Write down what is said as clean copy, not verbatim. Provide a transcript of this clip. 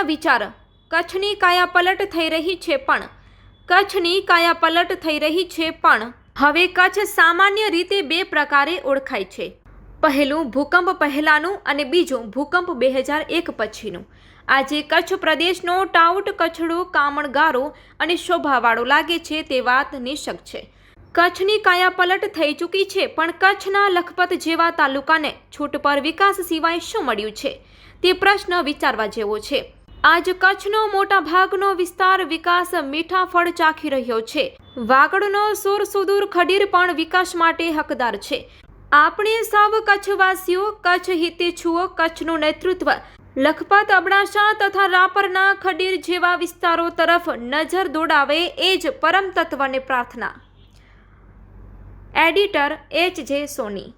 વિચાર કચ્છની કાયાપલટ થઈ રહી છે પણ હવે કચ્છ સામાન્ય રીતે બે પ્રકારે ઓળખાય છે. પહેલું ભૂકંપ પહેલાનું અને બીજું ભૂકંપ 2001 પછીનું. આજે કચ્છ પ્રદેશનો ટાઉટ કચ્છડો કામણગારો અને શોભાવાળો લાગે છે તે વાત નિશ્ચક છે. કચ્છની કાયાપલટ થઈ ચૂકી છે પણ કચ્છના લખપત જેવા તાલુકાને છૂટ પર વિકાસ સિવાય શું મળ્યું છે તે પ્રશ્ન વિચારવા જેવો છે. આજ કચ્છનો મોટા ભાગનો વિસ્તાર વિકાસ મીઠા ફળ ચાખી રહ્યો છે. વાગડનો સુરસુદૂર ખડીર પણ વિકાસ માટે હકદાર છે. આપણે સૌ કચ્છવાસીઓ, કચ્છ હિતેચ્છુઓ કચ્છનું નેતૃત્વ લખપત, અબડાસા તથા રાપરના ખડીર જેવા વિસ્તારો તરફ નજર દોડાવે એ જ પરમ તત્વને પ્રાર્થના. Editor H. J. સોની.